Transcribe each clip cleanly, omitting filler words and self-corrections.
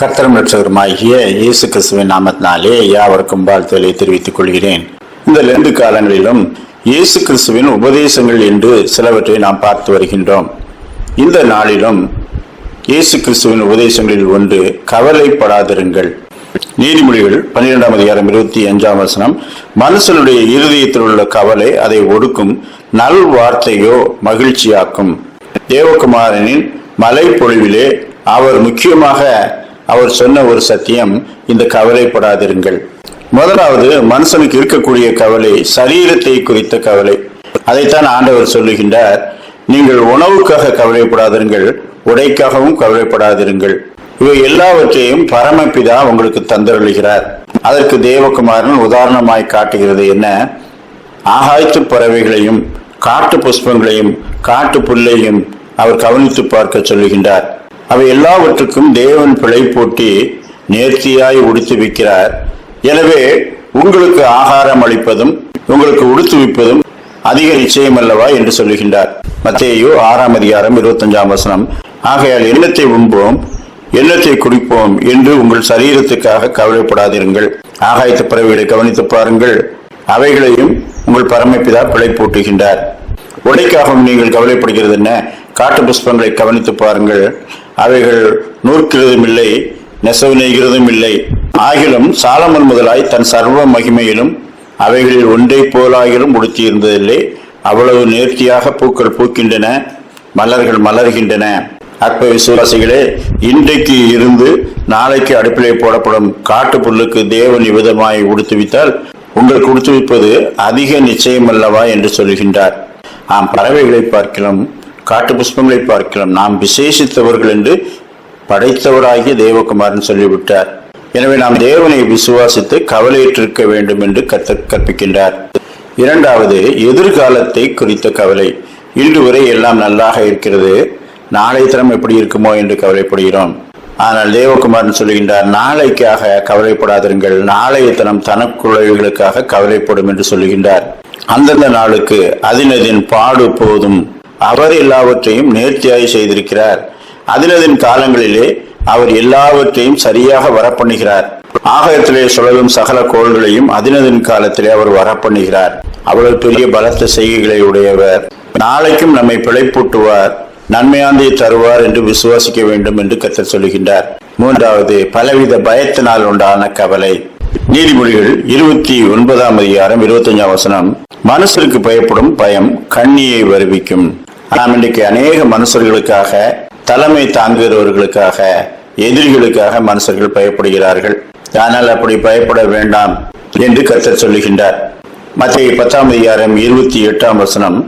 கர்த்தரும் இரட்சகருமாகிய இயேசு கிறிஸ்துவின் நாமத்தினாலே யாவருக்கும் வாழ்த்துக்களை தெரிவித்துக் கொள்கிறேன். இந்த 2 காலங்களிலும் இயேசு கிறிஸ்துவின் உபதேசங்கள் என்று சிலவற்றை நாம் பார்த்து வருகின்றோம். இந்த நாளிலும் இயேசு கிறிஸ்துவின் உபதேசங்களில் ஒன்று கவலைப்படாதிருங்கள். நீதிமொழிகள் 12ஆம் அதிகாரம் 25ஆம் வசனம், மனுஷனுடைய இருதயத்தில் உள்ள கவலை அதை ஒடுக்கும், நல் வார்த்தையோ மகிழ்ச்சியாக்கும். தேவகுமாரனின் மலை பொழிவிலே அவர் சொன்ன ஒரு சத்தியம் இந்த கவலைப்படாதிருங்கள். முதலாவது, மனுஷனுக்கு இருக்கக்கூடிய கவலை சரீரத்தை குறித்த கவலை. அதைத்தான் ஆண்டவர் சொல்லுகின்றார், நீங்கள் உணவுக்காக கவலைப்படாதிருங்கள், உடைக்காகவும் கவலைப்படாதிருங்கள். இவை எல்லாவற்றையும் பரமபிதா உங்களுக்கு தந்தருளுகிறார். அதற்கு தேவகுமாரன் உதாரணமாய் காட்டுகிறது என்ன? ஆகாய்த்து பறவைகளையும் காட்டு புஷ்பங்களையும் காட்டு புல்லையும் அவர் கவனித்து பார்க்க சொல்லுகின்றார். அவை எல்லாவற்றுக்கும் தேவன் பிழை போட்டி நேர்த்தியாய் உடுத்துவிக்கிறார். எனவே உங்களுக்கு ஆகாரம் அளிப்பதும் உங்களுக்கு உடுத்துவிப்பதும் அதிக நிச்சயம் அல்லவா என்று சொல்லுகின்றார். மத்தேயு 6ஆம் அதிகாரம் 25ஆம் வசனம், ஆகையால் எண்ணத்தை உண்போம் எண்ணத்தை குடிப்போம் என்று உங்கள் சரீரத்துக்காக கவலைப்படாதிருங்கள். ஆகாயத்து பறவைகளை கவனித்து பாருங்கள், அவைகளையும் உங்கள் பரமபிதா பிழை போட்டுகின்றார். உடைக்காகவும் நீங்கள் கவலைப்படுகிறது என்ன? காட்டு புஷ்பங்களை கவனித்து பாருங்கள், அவைகள் நூற்கிறதும் இல்லை, நெசவு நெய்கிறதும் இல்லை. ஆகிலும் சாலமன் முதலாய் தன் சர்வ மகிமையிலும் அவைகளில் ஒன்றை போலாகிலும் உடுத்தியிருந்ததில்லை. அவ்வளவு நேர்த்தியாக பூக்கள் பூக்கின்றன, மலர்கள் மலர்கின்றன. அற்ப விசுவாசிகளே, இன்றைக்கு இருந்து நாளைக்கு அடுப்பிலே போடப்படும் காட்டு புல்லுக்கு தேவன் விதமாய் உடுத்துவித்தால் உங்களுக்கு உடுத்துவிப்பது அதிக நிச்சயம் அல்லவா என்று சொல்கின்றார். பறவைகளை பார்க்கலாம், காட்டு புஷ்பங்களை பார்க்கலாம், நாம் விசேஷித்தவர்கள் என்று படைத்தவராகிய தேவகுமாரன் சொல்லிவிட்டார். எனவே நாம் தேவனை விசுவாசித்து கவலையிட்டிருக்க வேண்டும் என்று கற்பிக்கின்றார். இரண்டாவது, எதிர்காலத்தை குறித்த கவலை. இன்று வரை எல்லாம் நல்லாக இருக்கிறது, நாளை தினம் எப்படி இருக்குமோ என்று கவலைப்படுகிறோம். ஆனால் தேவகுமாரன் சொல்லுகின்றார், நாளைக்காக கவலைப்படாதிருங்கள், நாளைய தினம் தனக்குள்ளவைகளுக்காக கவலைப்படும் என்று சொல்லுகின்றார். அந்தந்த நாளுக்கு அதினதின் பாடு போதும். அவர் எல்லாவற்றையும் நேர்த்தியாய் செய்திருக்கிறார். அதினதின் காலங்களிலே அவர் எல்லாவற்றையும் சரியாக வரப்பண்ணுகிறார். ஆகாயத்திலே சுழலும் சகல கோள்களையும் அதினதின் காலத்திலே அவர் வரப்பண்ணுகிறார். அவ்வளவு பெரிய பலத்த செய்கைகளை உடையவர். நாளைக்கும் நம்மை பிழைப்பூட்டுவார், நன்மையாந்தை தருவார் என்று விசுவாசிக்க வேண்டும் என்று கர்த்தர் சொல்லுகின்றார். மூன்றாவது, பலவித பயத்தினால் உண்டான கவலை. நீதிமொழிகள் 29ஆம் அதிகாரம் 25ஆம் வசனம், மனுஷருக்கு பயப்படும் பயம் கண்ணியை வருவிக்கும். நாம் இன்றைக்கு அநேக மனுஷர்களுக்காக, தலைமை தாங்குகிறவர்களுக்காக, எதிரிகளுக்காக மனுஷர்கள் பயப்படுகிறார்கள். ஆனால் அப்படி பயப்பட வேண்டாம் என்று கர்த்தர் சொல்லுகின்றார். மத்தேயு 10ஆம் அதிகாரம் 28ஆம் வசனம்,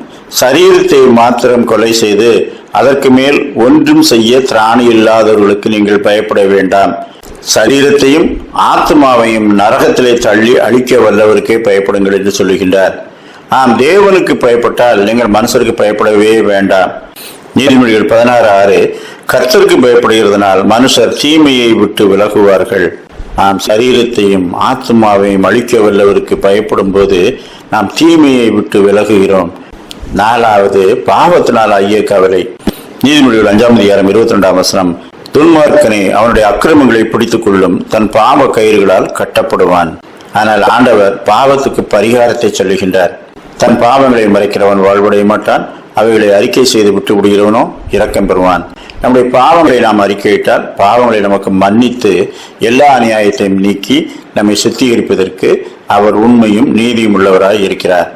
சரீரத்தை மாத்திரம் கொலை செய்து அதற்கு மேல் ஒன்றும் செய்ய திராணி இல்லாதவர்களுக்கு நீங்கள் பயப்பட வேண்டாம். சரீரத்தையும் ஆத்மாவையும் நரகத்திலே தள்ளி அழிக்க வல்லவருக்கே பயப்படுங்கள் என்று சொல்லுகின்றார். தேவனுக்கு பயப்பட்டால் நீங்கள் மனுஷருக்கு பயப்படவே வேண்டாம். நீதிமொழிகள் 16:6, கர்த்தருக்கு பயப்படுகிறதுனால் மனுஷர் தீமையை விட்டு விலகுவார்கள். சரீரத்தையும் ஆத்மாவையும் அழிக்க வல்லவருக்கு பயப்படும் போது நாம் தீமையை விட்டு விலகுகிறோம். நாலாவது, பாவத்தினால் ஐய கவலை. நீதிமொழிகள் 5ஆம் அதிகாரம் 22ஆம் வசனம், துன்மார்க்கனை அவனுடைய அக்கிரமங்களை பிடித்துக் கொள்ளும், தன் பாவ கயிறுகளால் கட்டப்படுவான். ஆனால் ஆண்டவர் பாவத்துக்கு பரிகாரத்தை சொல்லுகின்றார். தன் பாவங்களை மறைக்கிறவன் வாழ்வடைய மாட்டான், அவைகளை அறிக்கை செய்து விட்டு விடுகிறவனோ இரக்கம் பெறுவான். நம்முடைய பாவங்களை நாம் அறிக்கையிட்டால் பாவங்களை நமக்கு மன்னித்து எல்லா அநியாயத்தையும் நீக்கி நம்மை சுத்திகரிப்பதற்கு அவர் உண்மையும் நீதியும் உள்ளவராய் இருக்கிறார்.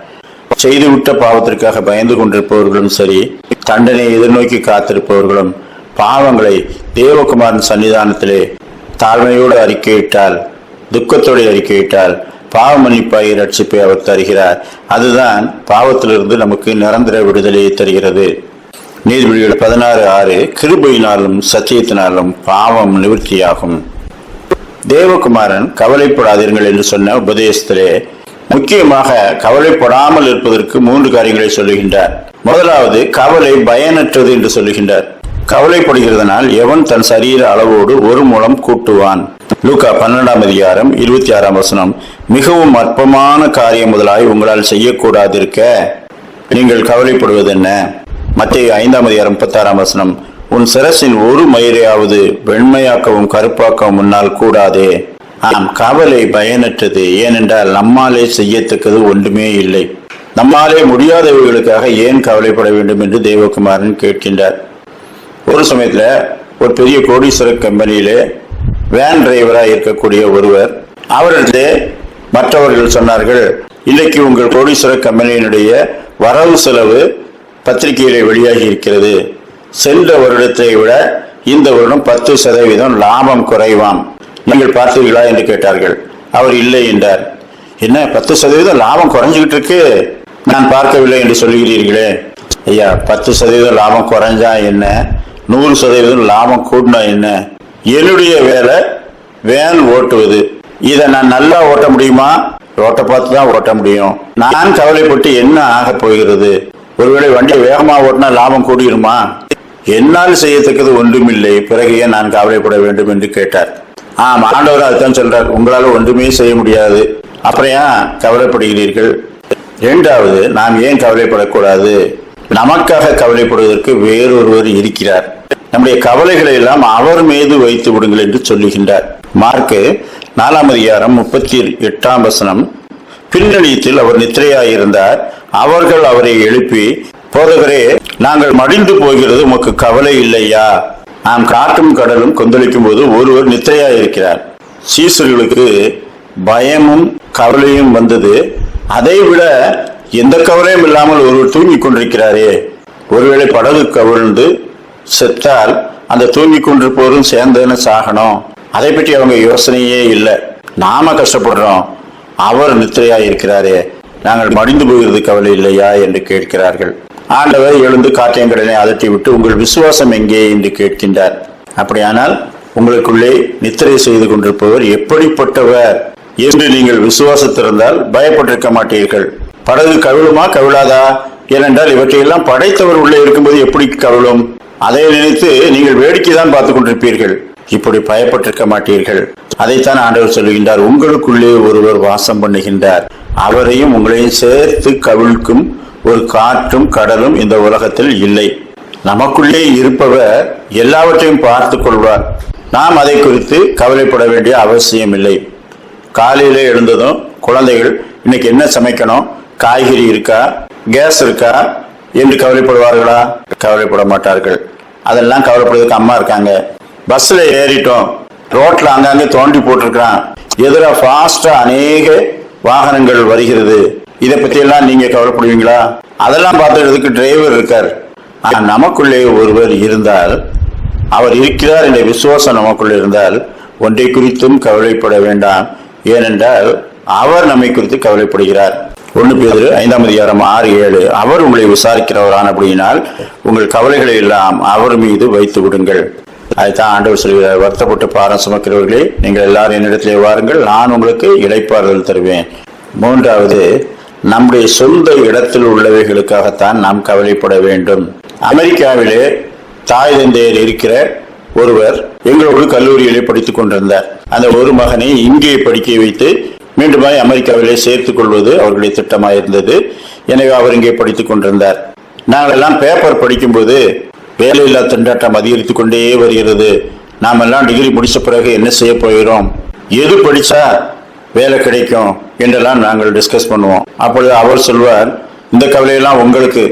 செய்துவிட்ட பாவத்திற்காக பயந்து கொண்டிருப்பவர்களும் சரி, தண்டனையை எதிர்நோக்கி காத்திருப்பவர்களும் பாவங்களை தேவகுமாரன் சன்னிதானத்திலே தாழ்மையோடு அறிக்கையிட்டால், துக்கத்தோடு அறிக்கையிட்டால் பாவ மன்னிப்பாய் ரட்சிப்பை அவர் தருகிறார். அதுதான் பாவத்திலிருந்து நமக்கு நிரந்தர விடுதலையை தருகிறது. நீதிமொழிகள் 16:6, கிருபையினாலும் சத்தியத்தினாலும் பாவம் நிவர்த்தியாகும். தேவகுமாரன் கவலைப்படாதீர்கள் என்று சொன்ன உபதேசத்திலே முக்கியமாக கவலைப்படாமல் இருப்பதற்கு 3 காரியங்களை சொல்லுகின்றார். முதலாவது, கவலை பயனற்றது என்று சொல்லுகின்றார். கவலைப்படுகிறதுனால் எவன் தன் சரீர அளவோடு ஒரு முழம் கூட்டுவான். லூக்கா 12ஆம் அதிகாரம் 26ஆம் வசனம், மிகவும் அற்பமான காரியம் முதலாய் உங்களால் செய்யக்கூடாதிருக்க நீங்கள் கவலைப்படுவது என்ன? மத்தேயு 5ஆம் அதிகாரம் 36ஆம் வசனம், உன் சிரசின் ஒரு மயிரையாவது வெண்மையாக்கவும் கருப்பாக்கவும் முன்னால் கூடாதே. ஆம், கவலை பயனற்றது. ஏனென்றால் நம்மாலே செய்யத்தக்கது ஒன்றுமே இல்லை. நம்மாலே முடியாதவைகளுக்காக ஏன் கவலைப்பட வேண்டும் என்று தேவகுமாரன் கேட்கின்றார். ஒரு சமயத்துல ஒரு பெரிய கோடீஸ்வர கம்பெனியிலே வேன் டிரைவராக இருக்கக்கூடிய ஒருவர், அவரிடத்திலே மற்றவர்கள் சொன்னார்கள், இன்றைக்கு உங்கள் கோடீஸ்வர கம்பெனியினுடைய வரவு செலவு பத்திரிகையிலே வெளியாகி இருக்கிறது. சென்ற வருடத்தை விட இந்த வருடம் 10% லாபம் குறைவாம். நீங்கள் பார்த்தீர்களா என்று கேட்டார்கள். அவர் இல்லை என்றார். என்ன 10% லாபம் குறைஞ்சுக்கிட்டு இருக்கு, நான் பார்க்கவில்லை என்று சொல்லுகிறீர்களே. ஐயா, 10% லாபம் குறைஞ்சா என்ன, 100% லாபம் கூடினா என்ன? என்னுடைய வேலை வேன் ஓட்டுவது. இதை நான் நல்லா ஓட்ட முடியுமா? ரோட்டை பார்த்து தான் ஓட்ட முடியும். நான் கவலைப்பட்டு என்ன ஆக போகிறது? ஒருவேளை வண்டியை வேகமா ஓட்டினா லாபம் கூடிருமா? என்னால் செய்யத்தக்கது ஒன்றுமில்லை, பிறகு ஏன் நான் கவலைப்பட வேண்டும் என்று கேட்டார். ஆண்டவர் அதுதான் சொல்றார், உங்களால ஒன்றுமே செய்ய முடியாது, அப்புறம் ஏன் கவலைப்படுகிறீர்கள்? இரண்டாவது, நாம் ஏன் கவலைப்படக்கூடாது? நமக்காக கவலைப்படுவதற்கு வேறொருவர் இருக்கிறார். நம்முடைய கவலைகளை எல்லாம் அவர் மீது வைத்து விடுங்கள் என்று சொல்லுகின்றார். மார்க்கு 4:38 பின்னணியத்தில் அவர் நித்திரையாயிருந்தார். அவர்கள் அவரை எழுப்பி, போதகரே, நாங்கள் மடிந்து போகிறது, உமக்கு கவலை இல்லையா? நாம் காற்றும் கடலும் கொந்தளிக்கும் போது ஒருவர் நித்திரையாயிருக்கிறார். சீசர்களுக்கு பயமும் கவலையும் வந்தது. அதை விட எந்த கவலையும் இல்லாமல் ஒருவர் தூங்கிக் கொண்டிருக்கிறாரே, ஒருவேளை படகு கவிழ்ந்து செத்தால் அந்த தூங்கிக் கொண்டிருப்பவரும் சேர்ந்தேன்னு சாகணும். அதை பற்றி அவங்க யோசனையே இல்லை. நாம கஷ்டப்படுறோம், அவர் நித்திரையாயிருக்கிறாரே, நாங்கள் மடிந்து போகிறது கவலை இல்லையா என்று கேட்கிறார்கள். ஆண்டவர் எழுந்து காற்றியங்கடனை அதட்டி விட்டு, உங்கள் விசுவாசம் எங்கே என்று கேட்கின்றார். அப்படியானால் உங்களுக்குள்ளே நித்திரை செய்து கொண்டிருப்பவர் எப்படிப்பட்டவர் என்று நீங்கள் விசுவாசத்திருந்தால் பயப்பட்டிருக்க மாட்டீர்கள். படகு கவிழுமா கவிழாதா? ஏனென்றால் இவற்றையெல்லாம் படைத்தவர் உள்ளே இருக்கும்போது எப்படி கவிழும்? அதை நினைத்து நீங்கள் வேடிக்கை தான் பார்த்து கொண்டிருப்பீர்கள், இப்படி பயப்பட்டிருக்க மாட்டீர்கள். அதைத்தான் ஆண்டவர் சொல்லுகின்றார், உங்களுக்குள்ளே ஒருவர் வாசம் பண்ணுகின்றார், அவரையும் உங்களையும் சேர்த்து கவிழ்க்கும் ஒரு காற்றும் கடலும் இந்த உலகத்தில் இல்லை. நமக்குள்ளே இருப்பவர் எல்லாவற்றையும் பார்த்து கொள்வார். நாம் அதை குறித்து கவலைப்பட வேண்டிய அவசியம் இல்லை. காலையிலே எழுந்ததும் குழந்தைகள் இன்னைக்கு என்ன சமைக்கணும், காய்கறி இருக்கா, கேஸ் இருக்கா என்று கவலைப்படுவார்களா? கவலைப்பட மாட்டார்கள். அதெல்லாம் கவலைப்படுறதுக்கு அம்மா இருக்காங்க. பஸ்ல ஏறிட்டோம், ரோட்ல அங்கங்க தோண்டி போட்டிருக்கிறான், எதிராக ஃபாஸ்டா அநேக வாகனங்கள் வருகிறது, இதை பத்தி எல்லாம் நீங்க கவலைப்படுவீங்களா? அதெல்லாம் பார்த்துக்கிறதுக்கு டிரைவர் இருக்கார். நமக்குள்ளே ஒருவர் இருந்தால், அவர் இருக்கிறார் என்ற விசுவாசம் நமக்குள்ள இருந்தால் ஒன்றை குறித்தும் கவலைப்பட வேண்டாம். ஏனென்றால் அவர் நம்மை குறித்து கவலைப்படுகிறார். 1 பேதுரு 5:6-7 அவர் உங்களை விசாரிக்கிறவரானபடியினால் உங்கள் கவலைகளை எல்லாம் அவர் மீது வைத்து விடுங்கள். அதுதான் ஆண்டவர் சொல்கிறார், வருத்தப்பட்டு பாரம் சுமக்கிறவர்களே, நீங்கள் எல்லாரும் என்னிடத்திலே வாருங்கள், நான் உங்களுக்கு இளைப்பாறுதல் தருவேன். 3வது, நம்முடைய சொந்த இடத்தில் உள்ளவைகளுக்காகத்தான் நாம் கவலைப்பட வேண்டும். அமெரிக்காவிலே தாய் தந்தையர் இருக்கிற ஒருவர் எங்களோடு கல்லூரியிலே படித்துக் கொண்டிருந்தார். அந்த ஒரு மகனை இங்கே படிக்க வைத்து மீண்டுமாய் அமெரிக்காவிலே சேர்த்துக் கொள்வது அவர்களுடைய திட்டமாயிருந்தது. எனவே அவர் இங்கே படித்துக் கொண்டிருந்தார். நாங்கள் எல்லாம் பேப்பர் படிக்கும்போது வேலையில்லா திண்டாட்டம் அதிகரித்துக் கொண்டே வருகிறது. நாம் எல்லாம் டிகிரி முடிச்ச பிறகு என்ன செய்ய போகிறோம், எது படிச்சா வேலை கிடைக்கும் என்றெல்லாம் நாங்கள் டிஸ்கஸ் பண்ணுவோம். அப்பொழுது அவர் சொல்வார், இந்த கவலையெல்லாம் உங்களுக்கு,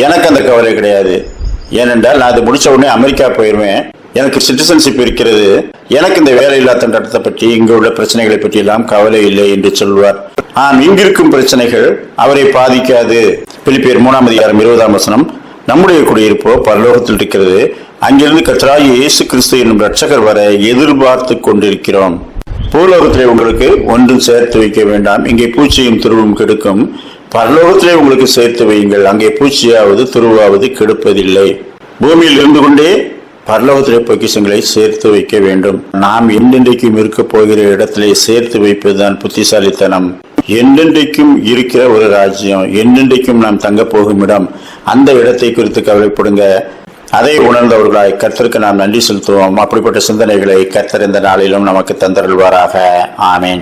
எனக்கு அந்த கவலை கிடையாது. ஏனென்றால் நான் அது முடிச்ச உடனே அமெரிக்கா போயிருவேன், எனக்கு சிட்டிசன்ஷிப் இருக்கிறது, எனக்கு இந்த வேலையில்லா திண்டாட்டத்தை பற்றி இங்கு உள்ள பிரச்சனைகளை பற்றி எல்லாம் கவலை இல்லை என்று சொல்வார். இங்கிருக்கும் பிரச்சனைகள் அவரை பாதிக்காது. பிலிப்பியர் 3:20 நம்முடைய குடியிருப்போ பரலோகத்தில் இருக்கிறது, அங்கிருந்து கர்த்தராகிய இயேசு கிறிஸ்து என்னும் இரட்சகர் வர எதிர்பார்த்து கொண்டிருக்கிறோம். பூலோகத்திலே உங்களுக்கு ஒன்றும் சேர்த்து வைக்க வேண்டாம், இங்கே பூச்சியும் துருவும் கெடுக்கும். பரலோகத்திலே உங்களுக்கு சேர்த்து வையுங்கள், அங்கே பூச்சியாவது துருவாவது கெடுப்பதில்லை. பூமியில் இருந்து கொண்டே பரலோகத்திலே பொக்கிஷங்களை சேர்த்து வைக்க வேண்டும். நாம் என்றென்றைக்கும் இருக்க போகிற இடத்திலே சேர்த்து வைப்பதுதான் புத்திசாலித்தனம். என்றென்றைக்கும் இருக்கிற ஒரு ராஜ்யம், என்றென்றைக்கும் நாம் தங்க போகும் இடம், அந்த இடத்தை குறித்து கவலைப்படுங்க. அதை உணர்ந்தவர்களாய் கர்த்தருக்கு நாம் நன்றி செலுத்துவோம். அப்படிப்பட்ட சிந்தனைகளை கர்த்தர் இந்த நாளிலும் நமக்கு தந்தருள்வாராக. ஆமேன்.